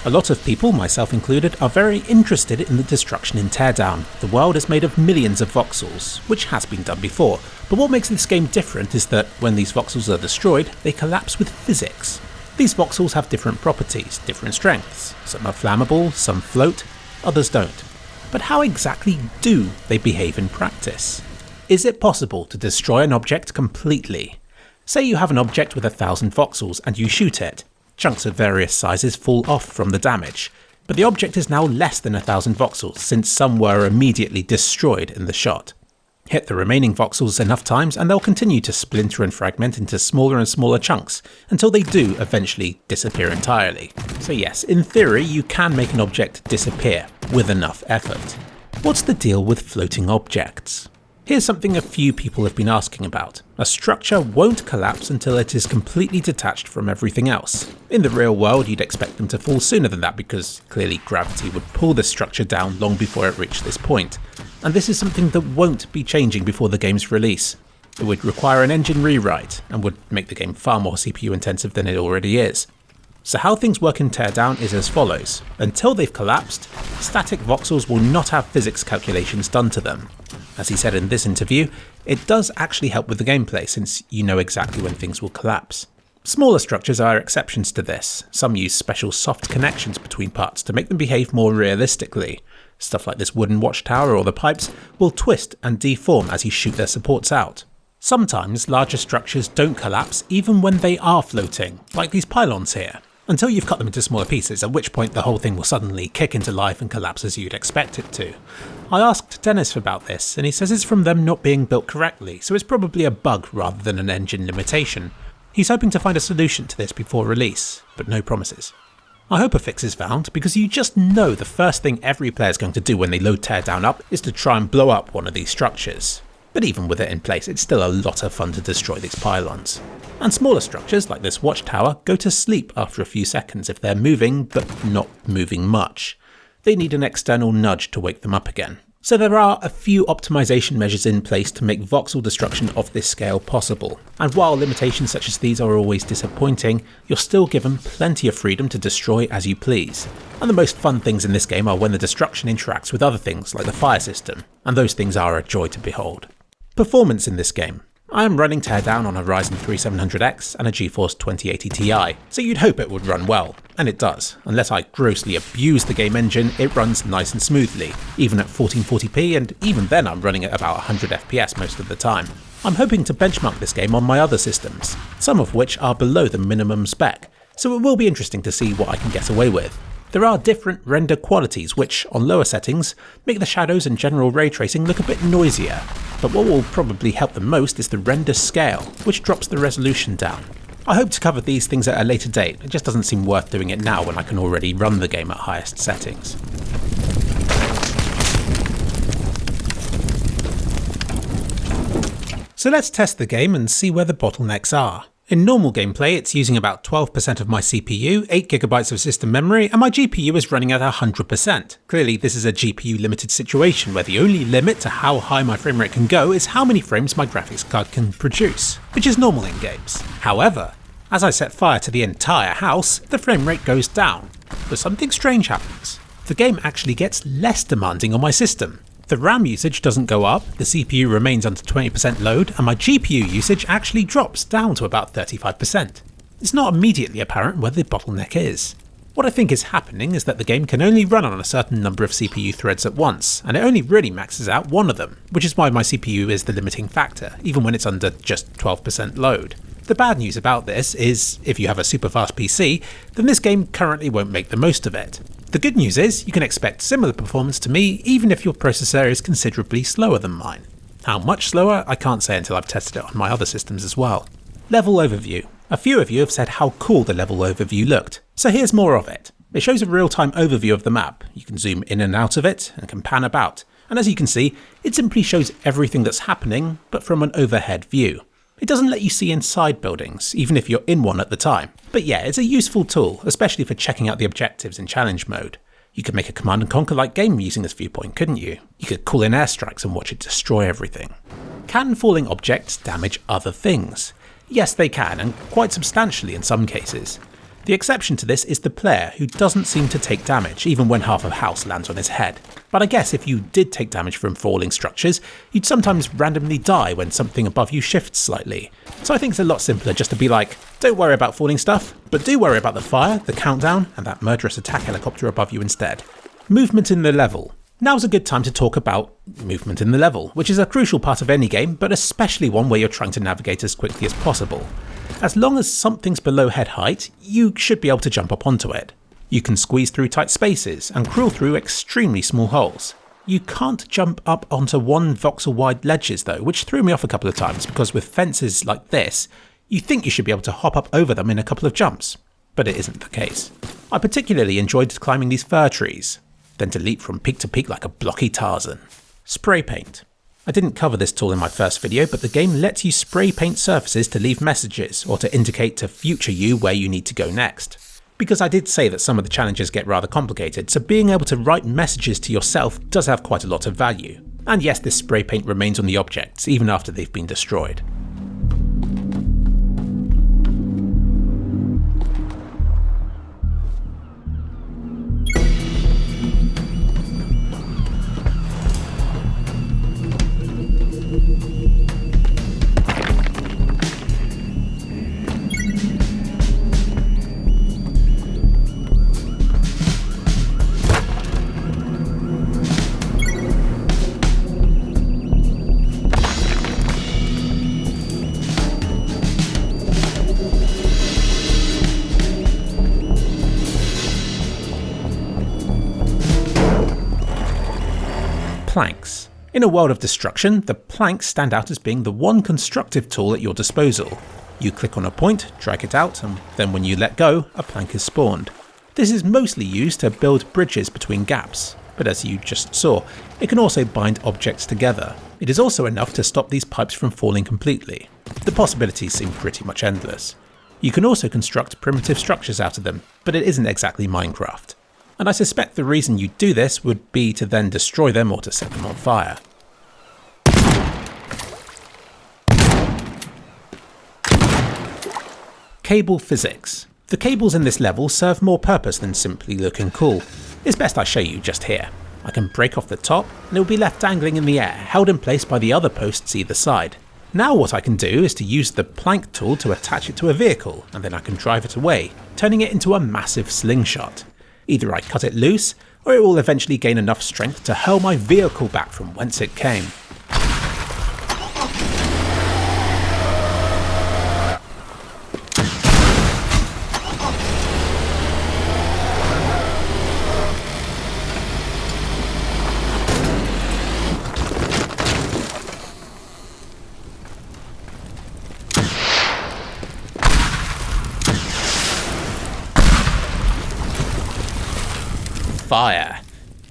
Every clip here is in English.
A lot of people, myself included, are very interested in the destruction in Teardown. The world is made of millions of voxels, which has been done before, but what makes this game different is that when these voxels are destroyed, they collapse with physics. These voxels have different properties, different strengths. Some are flammable, some float, others don't. But how exactly do they behave in practice? Is it possible to destroy an object completely? Say you have an object with 1,000 voxels and you shoot it. Chunks of various sizes fall off from the damage, but the object is now less than 1,000 voxels since some were immediately destroyed in the shot. Hit the remaining voxels enough times and they'll continue to splinter and fragment into smaller and smaller chunks until they do eventually disappear entirely. So yes, in theory you can make an object disappear with enough effort. What's the deal with floating objects? Here's something a few people have been asking about. A structure won't collapse until it is completely detached from everything else. In the real world, you'd expect them to fall sooner than that because clearly gravity would pull the structure down long before it reached this point. And this is something that won't be changing before the game's release. It would require an engine rewrite and would make the game far more CPU intensive than it already is. So how things work in Teardown is as follows. Until they've collapsed, static voxels will not have physics calculations done to them. As he said in this interview, it does actually help with the gameplay since you know exactly when things will collapse. Smaller structures are exceptions to this. Some use special soft connections between parts to make them behave more realistically. Stuff like this wooden watchtower or the pipes will twist and deform as you shoot their supports out. Sometimes larger structures don't collapse even when they are floating, like these pylons here, until you've cut them into smaller pieces, at which point the whole thing will suddenly kick into life and collapse as you'd expect it to. I asked Dennis about this, and he says it's from them not being built correctly, so it's probably a bug rather than an engine limitation. He's hoping to find a solution to this before release, but no promises. I hope a fix is found, because you just know the first thing every player is going to do when they load Teardown up is to try and blow up one of these structures. But even with it in place, it's still a lot of fun to destroy these pylons. And smaller structures like this watchtower go to sleep after a few seconds if they're moving, but not moving much. They need an external nudge to wake them up again. So there are a few optimization measures in place to make voxel destruction of this scale possible. And while limitations such as these are always disappointing, you're still given plenty of freedom to destroy as you please. And the most fun things in this game are when the destruction interacts with other things like the fire system, and those things are a joy to behold. Performance in this game. I am running Teardown on a Ryzen 3 700X and a GeForce 2080 Ti, so you'd hope it would run well, and it does. Unless I grossly abuse the game engine, it runs nice and smoothly, even at 1440p, and even then I'm running at about 100 FPS most of the time. I'm hoping to benchmark this game on my other systems, some of which are below the minimum spec, so it will be interesting to see what I can get away with. There are different render qualities which, on lower settings, make the shadows and general ray tracing look a bit noisier, but what will probably help the most is the render scale, which drops the resolution down. I hope to cover these things at a later date, it just doesn't seem worth doing it now when I can already run the game at highest settings. So let's test the game and see where the bottlenecks are. In normal gameplay, it's using about 12% of my CPU, 8GB of system memory, and my GPU is running at 100%. Clearly, this is a GPU limited situation where the only limit to how high my frame rate can go is how many frames my graphics card can produce, which is normal in games. However, as I set fire to the entire house, the frame rate goes down. But something strange happens. The game actually gets less demanding on my system. The RAM usage doesn't go up, the CPU remains under 20% load, and my GPU usage actually drops down to about 35%. It's not immediately apparent where the bottleneck is. What I think is happening is that the game can only run on a certain number of CPU threads at once, and it only really maxes out one of them, which is why my CPU is the limiting factor, even when it's under just 12% load. The bad news about this is, if you have a super fast PC, then this game currently won't make the most of it. The good news is, you can expect similar performance to me even if your processor is considerably slower than mine. How much slower, I can't say until I've tested it on my other systems as well. Level overview. A few of you have said how cool the level overview looked, so here's more of it. It shows a real-time overview of the map. You can zoom in and out of it, and can pan about. And as you can see, it simply shows everything that's happening, but from an overhead view. It doesn't let you see inside buildings, even if you're in one at the time. But yeah, it's a useful tool, especially for checking out the objectives in challenge mode. You could make a command and conquer like game using this viewpoint, couldn't you? You could call in airstrikes and watch it destroy everything. Can falling objects damage other things? Yes, they can, and quite substantially in some cases. The exception to this is the player, who doesn't seem to take damage even when half a house lands on his head. But I guess if you did take damage from falling structures, you'd sometimes randomly die when something above you shifts slightly. So I think it's a lot simpler just to be like, don't worry about falling stuff, but do worry about the fire, the countdown, and that murderous attack helicopter above you instead. Movement in the level. Now's a good time to talk about movement in the level, which is a crucial part of any game, but especially one where you're trying to navigate as quickly as possible. As long as something's below head height, you should be able to jump up onto it. You can squeeze through tight spaces and crawl through extremely small holes. You can't jump up onto 1 voxel wide ledges though, which threw me off a couple of times because with fences like this, you think you should be able to hop up over them in a couple of jumps, but it isn't the case. I particularly enjoyed climbing these fir trees, then to leap from peak to peak like a blocky Tarzan. Spray paint. I didn't cover this tool in my first video, but the game lets you spray paint surfaces to leave messages or to indicate to future you where you need to go next. Because I did say that some of the challenges get rather complicated, so being able to write messages to yourself does have quite a lot of value. And yes, this spray paint remains on the objects even after they've been destroyed. Planks. In a world of destruction, the planks stand out as being the one constructive tool at your disposal. You click on a point, drag it out, and then when you let go, a plank is spawned. This is mostly used to build bridges between gaps, but as you just saw, it can also bind objects together. It is also enough to stop these pipes from falling completely. The possibilities seem pretty much endless. You can also construct primitive structures out of them, but it isn't exactly Minecraft. And I suspect the reason you do this would be to then destroy them or to set them on fire. Cable physics. The cables in this level serve more purpose than simply looking cool. It's best I show you just here. I can break off the top and it will be left dangling in the air, held in place by the other posts either side. Now what I can do is to use the plank tool to attach it to a vehicle, and then I can drive it away, turning it into a massive slingshot. Either I cut it loose, or it will eventually gain enough strength to hurl my vehicle back from whence it came. Fire.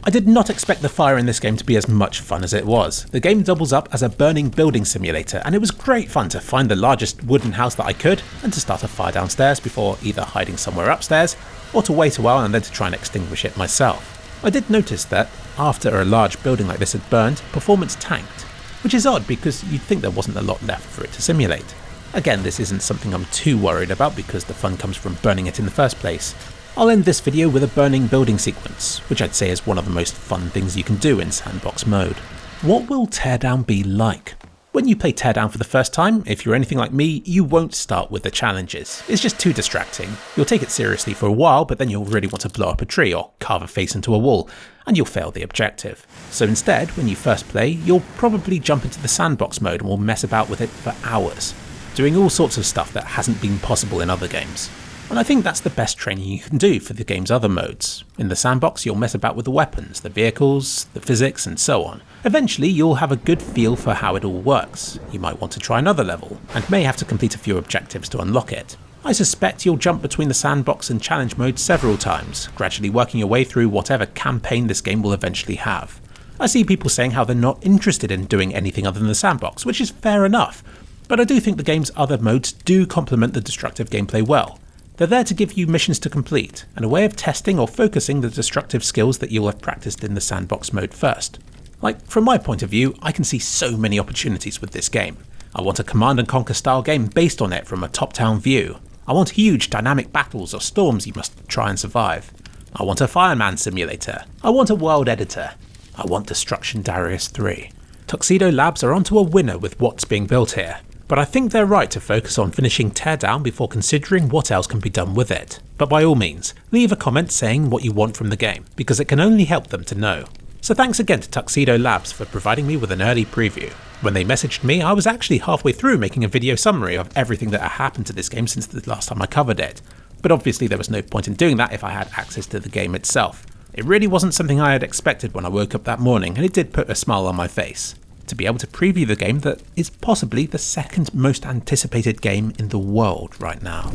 I did not expect the fire in this game to be as much fun as it was. The game doubles up as a burning building simulator, and it was great fun to find the largest wooden house that I could and to start a fire downstairs before either hiding somewhere upstairs or to wait a while and then to try and extinguish it myself. I did notice that after a large building like this had burned, performance tanked, which is odd because you'd think there wasn't a lot left for it to simulate. Again, this isn't something I'm too worried about because the fun comes from burning it in the first place. I'll end this video with a burning building sequence, which I'd say is one of the most fun things you can do in sandbox mode. What will Teardown be like? When you play Teardown for the first time, if you're anything like me, you won't start with the challenges. It's just too distracting. You'll take it seriously for a while, but then you'll really want to blow up a tree or carve a face into a wall, and you'll fail the objective. So instead, when you first play, you'll probably jump into the sandbox mode and will mess about with it for hours, doing all sorts of stuff that hasn't been possible in other games. And I think that's the best training you can do for the game's other modes. In the sandbox, you'll mess about with the weapons, the vehicles, the physics, and so on. Eventually, you'll have a good feel for how it all works. You might want to try another level, and may have to complete a few objectives to unlock it. I suspect you'll jump between the sandbox and challenge mode several times, gradually working your way through whatever campaign this game will eventually have. I see people saying how they're not interested in doing anything other than the sandbox, which is fair enough, but I do think the game's other modes do complement the destructive gameplay well. They're there to give you missions to complete, and a way of testing or focusing the destructive skills that you'll have practiced in the sandbox mode first. Like, from my point of view, I can see so many opportunities with this game. I want a command and conquer style game based on it from a top-down view. I want huge dynamic battles or storms you must try and survive. I want a fireman simulator. I want a world editor. I want Destruction Darius 3. Tuxedo Labs are onto a winner with what's being built here, but I think they're right to focus on finishing Teardown before considering what else can be done with it. But by all means, leave a comment saying what you want from the game, because it can only help them to know. So thanks again to Tuxedo Labs for providing me with an early preview. When they messaged me, I was actually halfway through making a video summary of everything that had happened to this game since the last time I covered it. But obviously there was no point in doing that if I had access to the game itself. It really wasn't something I had expected when I woke up that morning, and it did put a smile on my face. To be able to preview the game that is possibly the second most anticipated game in the world right now.